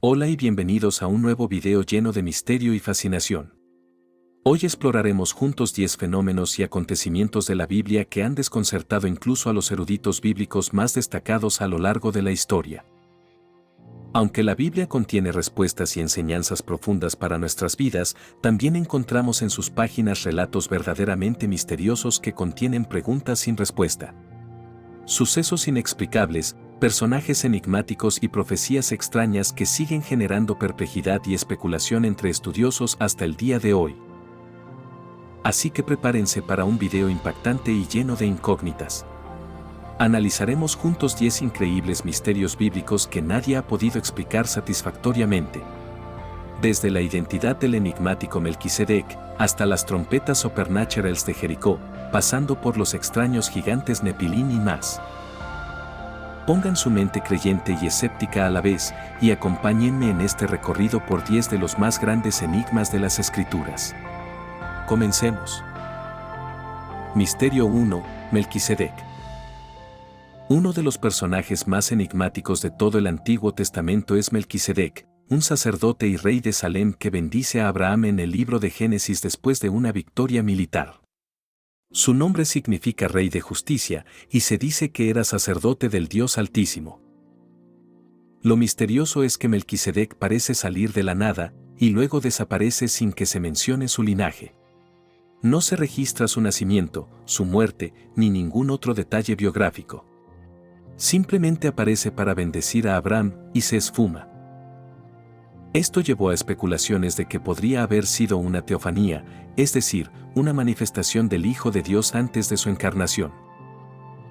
Hola y bienvenidos a un nuevo video lleno de misterio y fascinación. Hoy exploraremos juntos 10 fenómenos y acontecimientos de la Biblia que han desconcertado incluso a los eruditos bíblicos más destacados a lo largo de la historia. Aunque la Biblia contiene respuestas y enseñanzas profundas para nuestras vidas, también encontramos en sus páginas relatos verdaderamente misteriosos que contienen preguntas sin respuesta. Sucesos inexplicables, personajes enigmáticos y profecías extrañas que siguen generando perplejidad y especulación entre estudiosos hasta el día de hoy. Así que prepárense para un video impactante y lleno de incógnitas. Analizaremos juntos 10 increíbles misterios bíblicos que nadie ha podido explicar satisfactoriamente. Desde la identidad del enigmático Melquisedec hasta las trompetas supernaturales de Jericó, pasando por los extraños gigantes Nepilín y más. Pongan su mente creyente y escéptica a la vez y acompáñenme en este recorrido por 10 de los más grandes enigmas de las Escrituras. Comencemos. Misterio 1. Melquisedec. Uno de los personajes más enigmáticos de todo el Antiguo Testamento es Melquisedec, un sacerdote y rey de Salem que bendice a Abraham en el libro de Génesis después de una victoria militar. Su nombre significa Rey de Justicia, y se dice que era sacerdote del Dios Altísimo. Lo misterioso es que Melquisedec parece salir de la nada, y luego desaparece sin que se mencione su linaje. No se registra su nacimiento, su muerte, ni ningún otro detalle biográfico. Simplemente aparece para bendecir a Abraham, y se esfuma. Esto llevó a especulaciones de que podría haber sido una teofanía, es decir, una manifestación del Hijo de Dios antes de su encarnación.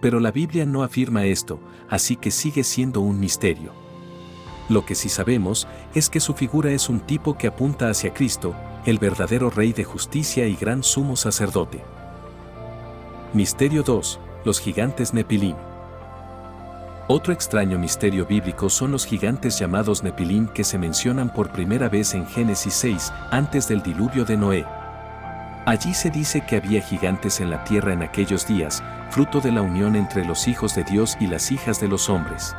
Pero la Biblia no afirma esto, así que sigue siendo un misterio. Lo que sí sabemos es que su figura es un tipo que apunta hacia Cristo, el verdadero Rey de Justicia y gran sumo sacerdote. Misterio 2. Los gigantes Nepilín. Otro extraño misterio bíblico son los gigantes llamados Nepilín que se mencionan por primera vez en Génesis 6, antes del diluvio de Noé. Allí se dice que había gigantes en la tierra en aquellos días, fruto de la unión entre los hijos de Dios y las hijas de los hombres.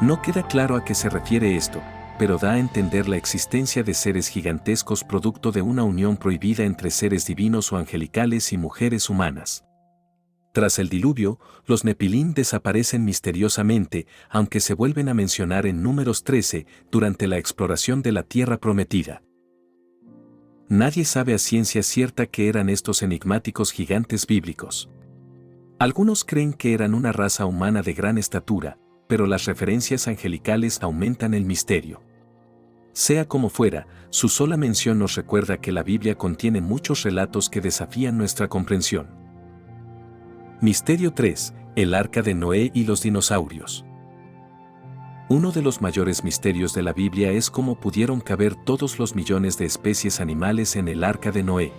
No queda claro a qué se refiere esto, pero da a entender la existencia de seres gigantescos producto de una unión prohibida entre seres divinos o angelicales y mujeres humanas. Tras el diluvio, los Nepilín desaparecen misteriosamente, aunque se vuelven a mencionar en Números 13 durante la exploración de la tierra prometida. Nadie sabe a ciencia cierta qué eran estos enigmáticos gigantes bíblicos. Algunos creen que eran una raza humana de gran estatura, pero las referencias angelicales aumentan el misterio. Sea como fuera, su sola mención nos recuerda que la Biblia contiene muchos relatos que desafían nuestra comprensión. Misterio 3. El Arca de Noé y los dinosaurios. Uno de los mayores misterios de la Biblia es cómo pudieron caber todos los millones de especies animales en el Arca de Noé.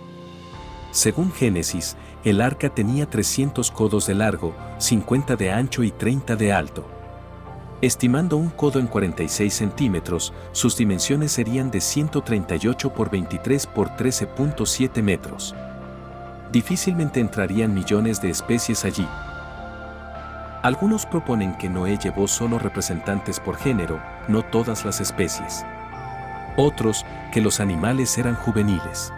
Según Génesis, el arca tenía 300 codos de largo, 50 de ancho y 30 de alto. Estimando un codo en 46 centímetros, sus dimensiones serían de 138 por 23 por 13.7 metros. Difícilmente entrarían millones de especies allí. Algunos proponen que Noé llevó solo representantes por género, no todas las especies. Otros, que los animales eran juveniles.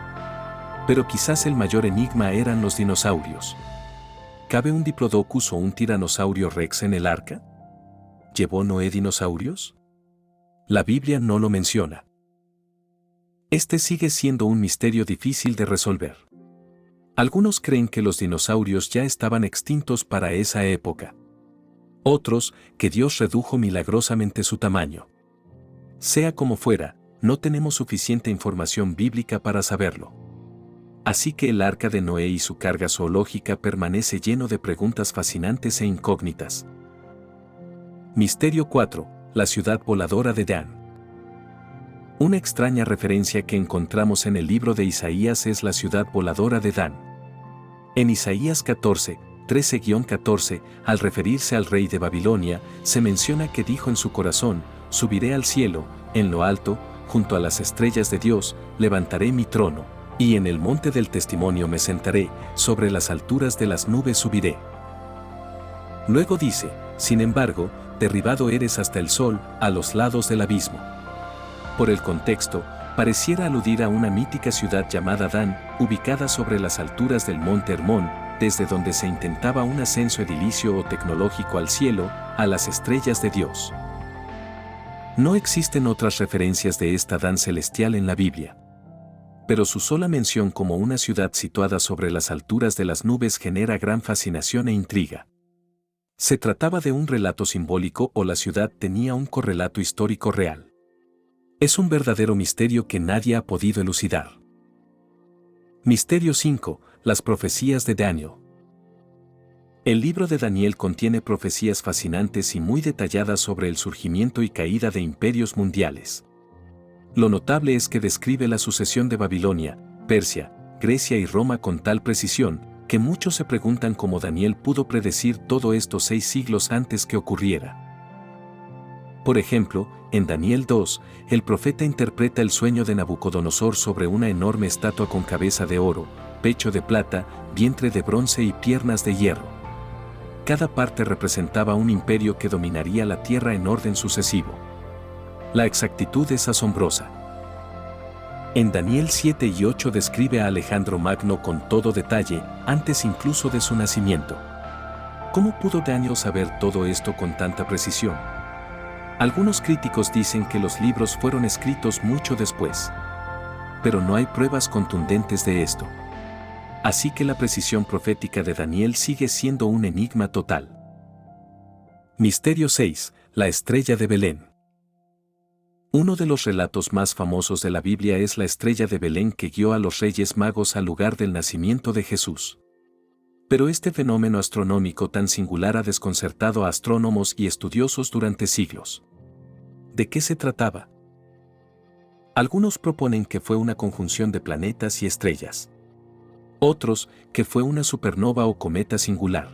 Pero quizás el mayor enigma eran los dinosaurios. ¿Cabe un Diplodocus o un Tiranosaurio Rex en el arca? ¿Llevó Noé dinosaurios? La Biblia no lo menciona. Este sigue siendo un misterio difícil de resolver. Algunos creen que los dinosaurios ya estaban extintos para esa época. Otros, que Dios redujo milagrosamente su tamaño. Sea como fuera, no tenemos suficiente información bíblica para saberlo. Así que el arca de Noé y su carga zoológica permanece lleno de preguntas fascinantes e incógnitas. Misterio 4. La ciudad voladora de Dan. Una extraña referencia que encontramos en el libro de Isaías es la ciudad voladora de Dan. En Isaías 14, 13-14, al referirse al rey de Babilonia, se menciona que dijo en su corazón: subiré al cielo, en lo alto, junto a las estrellas de Dios, levantaré mi trono, y en el monte del testimonio me sentaré, sobre las alturas de las nubes subiré. Luego dice: sin embargo, derribado eres hasta el sol, a los lados del abismo. Por el contexto, pareciera aludir a una mítica ciudad llamada Dan, ubicada sobre las alturas del monte Hermón, desde donde se intentaba un ascenso edilicio o tecnológico al cielo, a las estrellas de Dios. No existen otras referencias de esta Dan celestial en la Biblia. Pero su sola mención como una ciudad situada sobre las alturas de las nubes genera gran fascinación e intriga. ¿Se trataba de un relato simbólico o la ciudad tenía un correlato histórico real? Es un verdadero misterio que nadie ha podido elucidar. Misterio 5. Las profecías de Daniel. El libro de Daniel contiene profecías fascinantes y muy detalladas sobre el surgimiento y caída de imperios mundiales. Lo notable es que describe la sucesión de Babilonia, Persia, Grecia y Roma con tal precisión, que muchos se preguntan cómo Daniel pudo predecir todo esto 6 siglos antes que ocurriera. Por ejemplo, en Daniel 2, el profeta interpreta el sueño de Nabucodonosor sobre una enorme estatua con cabeza de oro, pecho de plata, vientre de bronce y piernas de hierro. Cada parte representaba un imperio que dominaría la tierra en orden sucesivo. La exactitud es asombrosa. En Daniel 7 y 8 describe a Alejandro Magno con todo detalle, antes incluso de su nacimiento. ¿Cómo pudo Daniel saber todo esto con tanta precisión? Algunos críticos dicen que los libros fueron escritos mucho después. Pero no hay pruebas contundentes de esto. Así que la precisión profética de Daniel sigue siendo un enigma total. Misterio 6. La estrella de Belén. Uno de los relatos más famosos de la Biblia es la estrella de Belén que guió a los Reyes Magos al lugar del nacimiento de Jesús. Pero este fenómeno astronómico tan singular ha desconcertado a astrónomos y estudiosos durante siglos. ¿De qué se trataba? Algunos proponen que fue una conjunción de planetas y estrellas. Otros, que fue una supernova o cometa singular.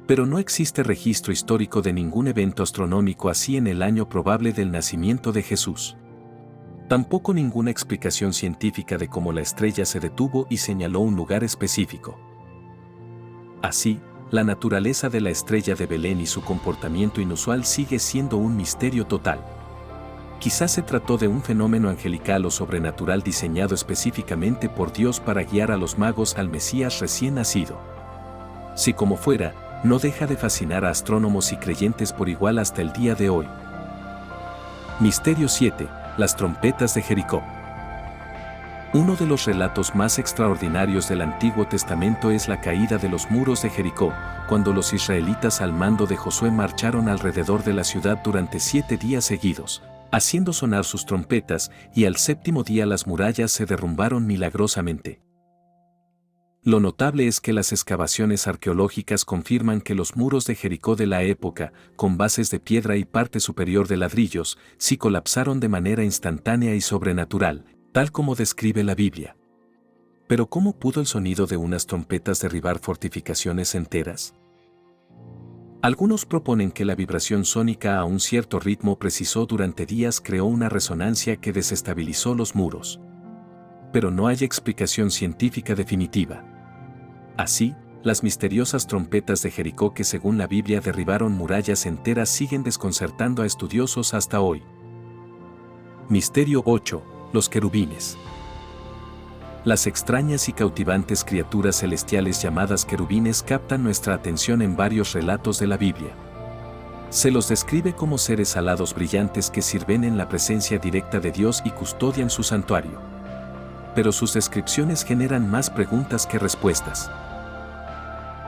Pero no existe registro histórico de ningún evento astronómico así en el año probable del nacimiento de Jesús. Tampoco ninguna explicación científica de cómo la estrella se detuvo y señaló un lugar específico. Así, la naturaleza de la estrella de Belén y su comportamiento inusual sigue siendo un misterio total. Quizás se trató de un fenómeno angelical o sobrenatural diseñado específicamente por Dios para guiar a los magos al Mesías recién nacido. Si como fuera, no deja de fascinar a astrónomos y creyentes por igual hasta el día de hoy. Misterio 7. Las trompetas de Jericó. Uno de los relatos más extraordinarios del Antiguo Testamento es la caída de los muros de Jericó, cuando los israelitas al mando de Josué marcharon alrededor de la ciudad durante 7 días seguidos, haciendo sonar sus trompetas, y al 7º día las murallas se derrumbaron milagrosamente. Lo notable es que las excavaciones arqueológicas confirman que los muros de Jericó de la época, con bases de piedra y parte superior de ladrillos, sí colapsaron de manera instantánea y sobrenatural, tal como describe la Biblia. Pero ¿cómo pudo el sonido de unas trompetas derribar fortificaciones enteras? Algunos proponen que la vibración sónica a un cierto ritmo preciso durante días creó una resonancia que desestabilizó los muros. Pero no hay explicación científica definitiva. Así, las misteriosas trompetas de Jericó que según la Biblia derribaron murallas enteras siguen desconcertando a estudiosos hasta hoy. Misterio 8. Los querubines. Las extrañas y cautivantes criaturas celestiales llamadas querubines captan nuestra atención en varios relatos de la Biblia. Se los describe como seres alados brillantes que sirven en la presencia directa de Dios y custodian su santuario. Pero sus descripciones generan más preguntas que respuestas.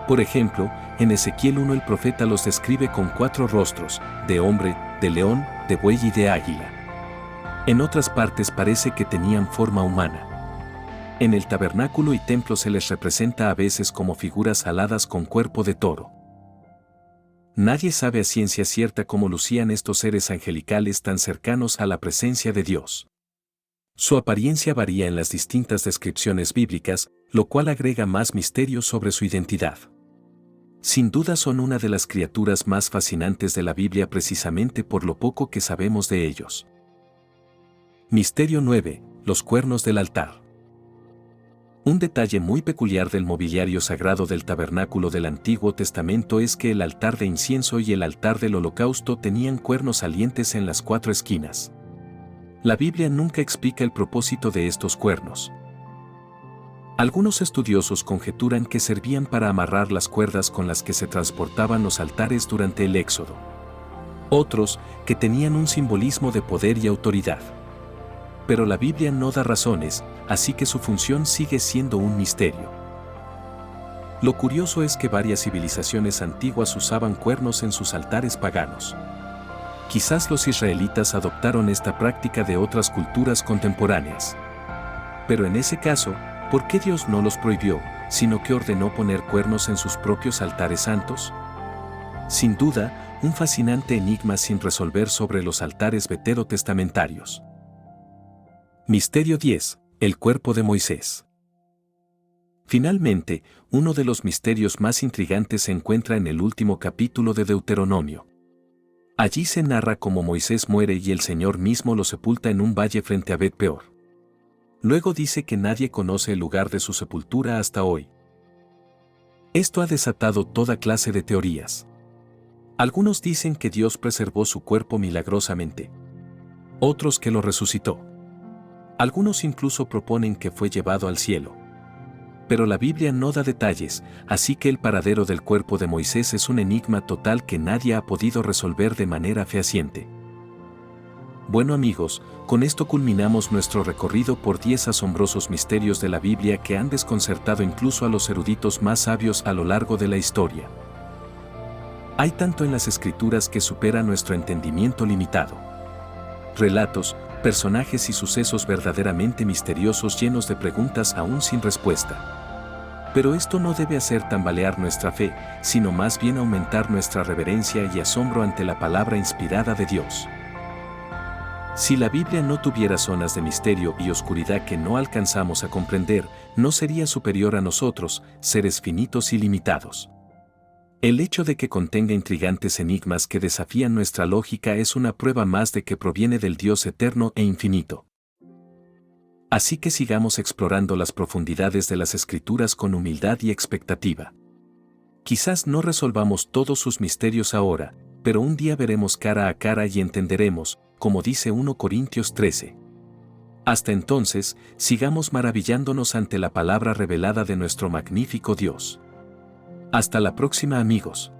Por ejemplo, en Ezequiel 1 el profeta los describe con 4 rostros, de hombre, de león, de buey y de águila. En otras partes parece que tenían forma humana. En el tabernáculo y templo se les representa a veces como figuras aladas con cuerpo de toro. Nadie sabe a ciencia cierta cómo lucían estos seres angelicales tan cercanos a la presencia de Dios. Su apariencia varía en las distintas descripciones bíblicas, lo cual agrega más misterio sobre su identidad. Sin duda son una de las criaturas más fascinantes de la Biblia precisamente por lo poco que sabemos de ellos. Misterio 9. Los cuernos del altar. Un detalle muy peculiar del mobiliario sagrado del tabernáculo del Antiguo Testamento es que el altar de incienso y el altar del holocausto tenían cuernos salientes en las 4 esquinas. La Biblia nunca explica el propósito de estos cuernos. Algunos estudiosos conjeturan que servían para amarrar las cuerdas con las que se transportaban los altares durante el Éxodo. Otros, que tenían un simbolismo de poder y autoridad. Pero la Biblia no da razones, así que su función sigue siendo un misterio. Lo curioso es que varias civilizaciones antiguas usaban cuernos en sus altares paganos. Quizás los israelitas adoptaron esta práctica de otras culturas contemporáneas. Pero en ese caso, ¿por qué Dios no los prohibió, sino que ordenó poner cuernos en sus propios altares santos? Sin duda, un fascinante enigma sin resolver sobre los altares veterotestamentarios. Misterio 10. El cuerpo de Moisés. Finalmente, uno de los misterios más intrigantes se encuentra en el último capítulo de Deuteronomio. Allí se narra cómo Moisés muere y el Señor mismo lo sepulta en un valle frente a Bet-peor. Luego dice que nadie conoce el lugar de su sepultura hasta hoy. Esto ha desatado toda clase de teorías. Algunos dicen que Dios preservó su cuerpo milagrosamente. Otros que lo resucitó. Algunos incluso proponen que fue llevado al cielo. Pero la Biblia no da detalles, así que el paradero del cuerpo de Moisés es un enigma total que nadie ha podido resolver de manera fehaciente. Bueno amigos, con esto culminamos nuestro recorrido por 10 asombrosos misterios de la Biblia que han desconcertado incluso a los eruditos más sabios a lo largo de la historia. Hay tanto en las Escrituras que supera nuestro entendimiento limitado. Relatos, personajes y sucesos verdaderamente misteriosos llenos de preguntas aún sin respuesta. Pero esto no debe hacer tambalear nuestra fe, sino más bien aumentar nuestra reverencia y asombro ante la palabra inspirada de Dios. Si la Biblia no tuviera zonas de misterio y oscuridad que no alcanzamos a comprender, no sería superior a nosotros, seres finitos y limitados. El hecho de que contenga intrigantes enigmas que desafían nuestra lógica es una prueba más de que proviene del Dios eterno e infinito. Así que sigamos explorando las profundidades de las Escrituras con humildad y expectativa. Quizás no resolvamos todos sus misterios ahora, pero un día veremos cara a cara y entenderemos, como dice 1 Corintios 13. Hasta entonces, sigamos maravillándonos ante la palabra revelada de nuestro magnífico Dios. Hasta la próxima amigos.